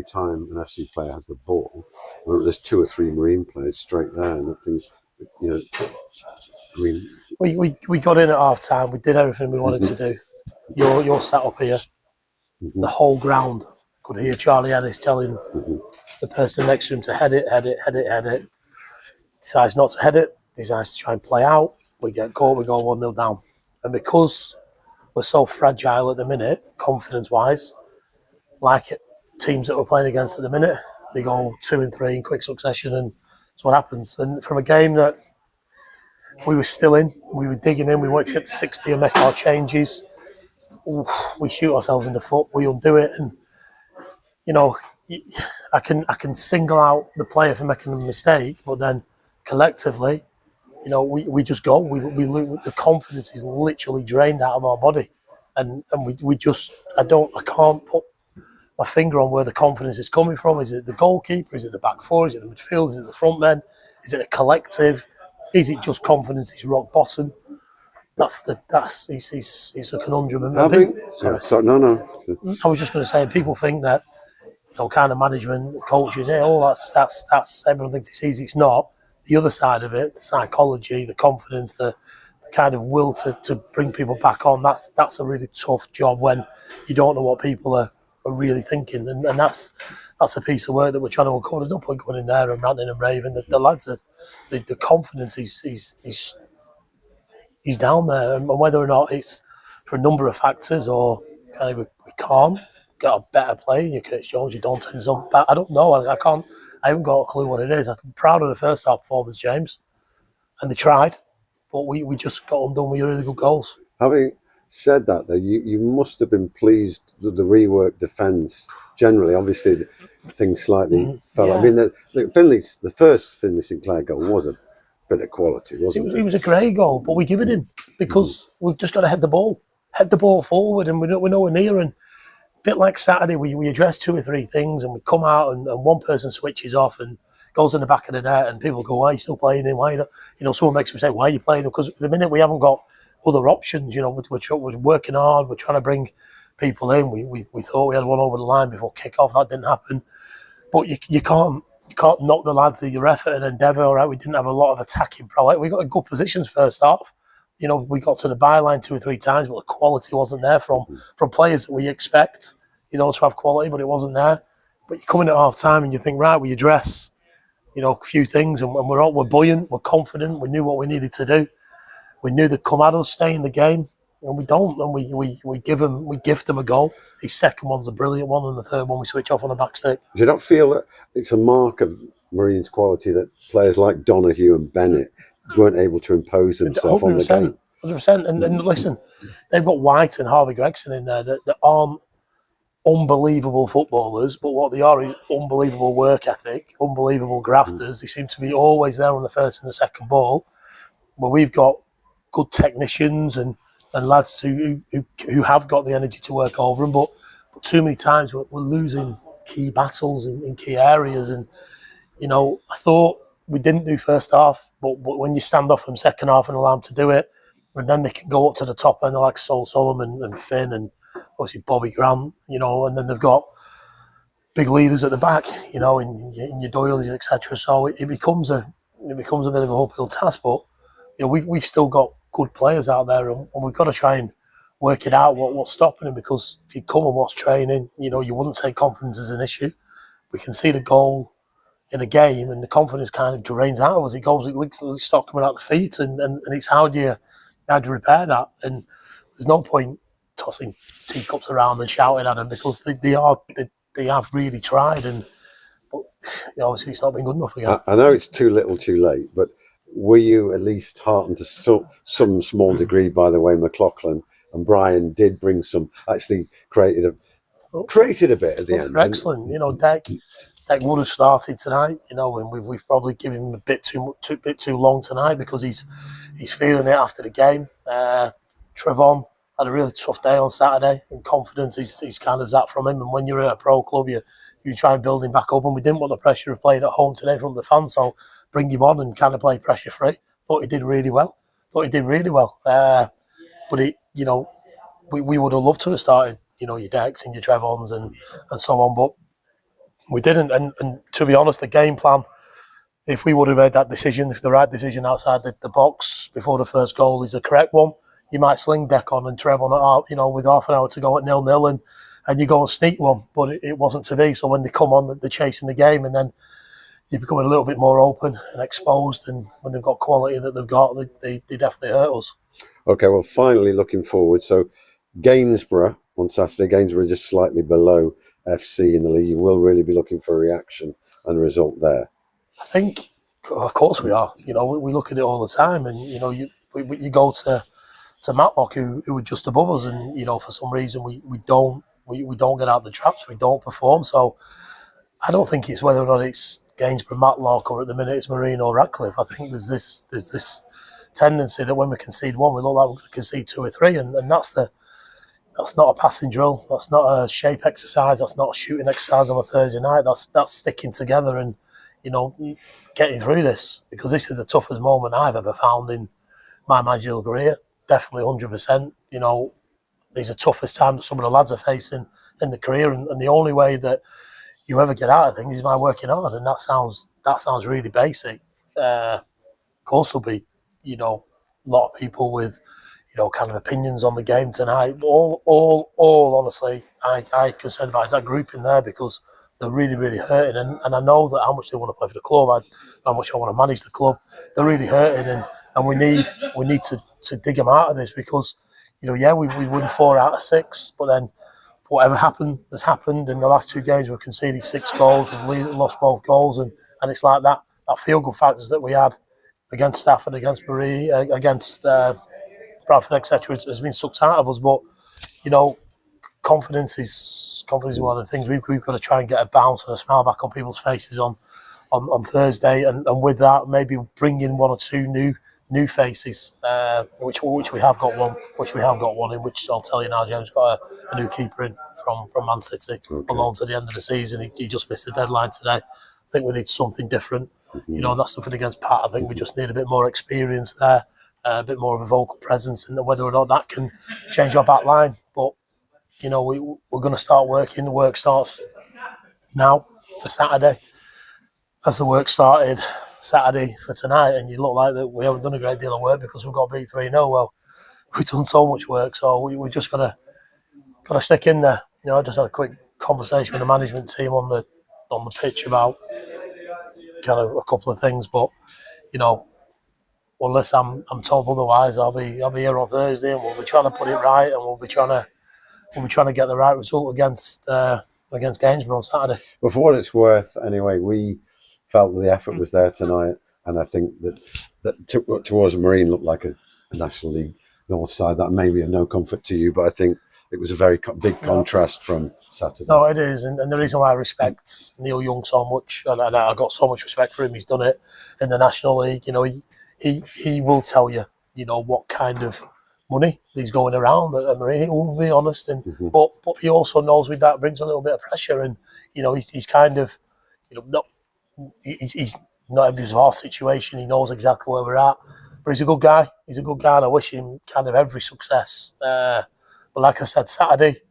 every time an FC player has the ball, there's 2 or 3 Marine players straight there, and I think, you know, I mean, we got in at half time. We did everything we wanted to do. You're sat up here. The whole ground could hear Charlie Ennis telling the person next to him to head it. Decides not to head it. Decides to try and play out. We get caught. We go 1-0 down. And because we're so fragile at the minute, confidence-wise, like teams that we're playing against at the minute, they go 2 and 3 in quick succession, and that's what happens. And from a game that we were still in, we were digging in, we wanted to get to 60 and make our changes. We shoot ourselves in the foot, we undo it, and you know, I can single out the player for making a mistake, but then collectively, you know, we just go. We the confidence is literally drained out of our body, and we just I can't put my finger on where the confidence is coming from. Is it the goalkeeper? Is it the back four? Is it the midfield? Is it the front men? Is it a collective? Is it just confidence is rock bottom? It's a conundrum. Sorry, no. I was just going to say, people think that, you know, kind of management, coaching, that's everyone thinks it's easy. It's not. The other side of it, the psychology, the confidence, the kind of will to bring people back on. That's a really tough job when you don't know what people are really thinking, and that's a piece of work that we're trying to uncover. There's no point going in there and ranting and raving. The lads are the confidence is down there, and whether or not it's for a number of factors or kind of we can't get a better player. You Curtis Jones, you don't turn some. I don't know. I can't. I haven't got a clue what it is. I'm proud of the first half performance, James, and they tried, but we just got undone with really good goals. Having said that, though, you must have been pleased with the reworked defence. Generally, obviously, things slightly fell. Yeah. I mean, the first Finlay Sinclair goal was a bit of quality, wasn't it? It was a great goal, but we give it him because we've just got to head the ball forward, and we're nowhere near. And a bit like Saturday, we address 2 or 3 things, and we come out, and one person switches off and goes in the back of the net, and people go, "Why are you still playing him? Why you not?" You know, someone makes me say, "Why are you playing him?" Because at the minute we haven't got other options. You know, we're working hard. We're trying to bring people in. We thought we had one over the line before kick-off. That didn't happen. But you can't knock the lads of your effort and endeavour. All right, we didn't have a lot of attacking prowess. We got in good positions first half. You know, we got to the byline 2 or 3 times, but the quality wasn't there from players that we expect, you know, to have quality, but it wasn't there. But you come in at half time and you think, right, we address, you know, a few things, and we're buoyant, we're confident, we knew what we needed to do. We knew they'd come at us, stay in the game, and we don't. And we gift them a goal. His second one's a brilliant one, and the third one we switch off on the back stick. Do you not feel that it's a mark of Marines' quality that players like Donoghue and Bennett weren't able to impose themselves on the game? 100%. And listen, they've got White and Harvey Gregson in there that aren't unbelievable footballers, but what they are is unbelievable work ethic, unbelievable grafters. They seem to be always there on the first and the second ball. Where we've got good technicians and lads who have got the energy to work over them, but too many times we're losing key battles in key areas. And you know, I thought we didn't do first half, but when you stand off from second half and allow them to do it, and then they can go up to the top end like Sol Solomon and Finn and obviously Bobby Grant, you know, and then they've got big leaders at the back, you know, in your Doyle's, etc. So it becomes a bit of an uphill task, but you know, we've still got good players out there, and we've got to try and work it out what's stopping them. Because if you come and watch training, you know, you wouldn't say confidence is an issue. We can see the goal in a game, and the confidence kind of drains out of us. It literally stops coming out the feet, and it's how do you repair that? And there's no point tossing teacups around and shouting at them, because they have really tried, and but obviously it's not been good enough again. I know it's too little, too late, but were you at least heartened to some small degree by the way McLaughlin and Brian did bring actually created a bit at the end? Excellent. You know, Deck would have started tonight, you know, and we've probably given him a bit too long tonight because he's feeling it after the game. Trevon had a really tough day on Saturday, and confidence he's kind of zapped from him. And when you're at a pro club, you try and build him back up, and we didn't want the pressure of playing at home today from the fans, so bring him on and kind of play pressure free. Thought he did really well. But you know, we would have loved to have started, you know, your Decks and your Trevons and so on. But We didn't, and to be honest, the game plan, if we would have made that decision, if the right decision outside the box before the first goal is the correct one, you might sling deck on and Trev on, with half an hour to go at 0-0 and you go and sneak one, but it wasn't to be. So when they come on, they're chasing the game, and then you become a little bit more open and exposed, and when they've got quality that they've got, they definitely hurt us. Okay, well, finally looking forward. So Gainsborough on Saturday. Gainsborough just slightly below FC in the league. You will really be looking for a reaction and a result there. I think, of course, we are. We look at it all the time, and you go to Matlock, who are just above us, and for some reason we don't get out of the traps. We don't perform. So I don't think it's whether or not it's Gainsborough, Matlock, or at the minute it's Marine or Radcliffe. I think there's this tendency that when we concede one, we look like we're going to concede two or three, and that's not a passing drill. That's not a shape exercise. That's not a shooting exercise on a Thursday night. That's sticking together and getting through this, because this is the toughest moment I've ever found in my managerial career. Definitely 100%. These are the toughest time that some of the lads are facing in the career, and the only way that you ever get out of things is by working hard, and that sounds really basic. Of course, there'll be a lot of people with kind of opinions on the game tonight. All honestly, I concerned about is that group in there, because they're really, really hurting, and I know that how much they want to play for the club, how much I want to manage the club. They're really hurting, and we need to dig them out of this, because we win 4 out of 6, but then whatever happened has happened. In the last 2 games, we've conceded 6 goals, we've lost both goals, and it's like that feel-good factors that we had against Stafford, against Marie, against Bradford, etc., has been sucked out of us. But confidence is one of the things we've got to try and get a bounce and a smile back on people's faces on Thursday, and with that maybe bring in 1 or 2 new faces, which we have got one in, which I'll tell you now. James got a new keeper in from Man City, on loan to the end of the season. He just missed the deadline today. I think we need something different. That's nothing against Pat. I think we just need a bit more experience there, a bit more of a vocal presence, and whether or not that can change our back line. But we're going to start working. The work starts now for Saturday, as the work started Saturday for tonight, and you look like that we haven't done a great deal of work because we've got beat 3-0. Well, we've done so much work, so we just got to stick in there. I just had a quick conversation with the management team on the pitch about kind of a couple of things, but unless I'm told otherwise, I'll be here on Thursday, and we'll be trying to put it right, and we'll be trying to get the right result against Gainsborough on Saturday. Well, for what it's worth, anyway, we felt that the effort was there tonight, and I think that towards Marine looked like a National League North side. That may be of no comfort to you, but I think it was a very big contrast from Saturday. No, it is, and the reason why I respect Neil Young so much, and I got so much respect for him, he's done it in the National League. He will tell you, what kind of money he's going around at Marine. He will be honest, and but he also knows with that brings a little bit of pressure, and he's kind of he's not in our situation. He knows exactly where we're at, but he's a good guy. And I wish him kind of every success. But like I said, Saturday,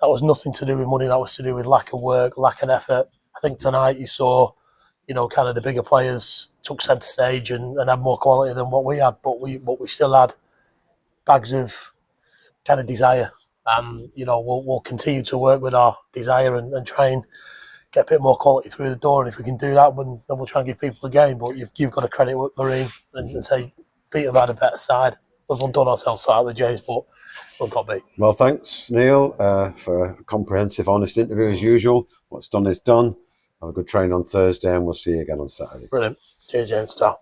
that was nothing to do with money. That was to do with lack of work, lack of effort. I think tonight you saw, kind of the bigger players took centre stage and had more quality than what we had, but we still had bags of kind of desire. And we'll continue to work with our desire and try and get a bit more quality through the door. And if we can do that, then we'll try and give people a game. But you've got to credit with Marine and say Peter had a better side. We've undone ourselves slightly, James, but we've got beat. Well, thanks, Neil, for a comprehensive, honest interview as usual. What's done is done. Have a good train on Thursday, and we'll see you again on Saturday. Brilliant. Cheers, James. Ciao.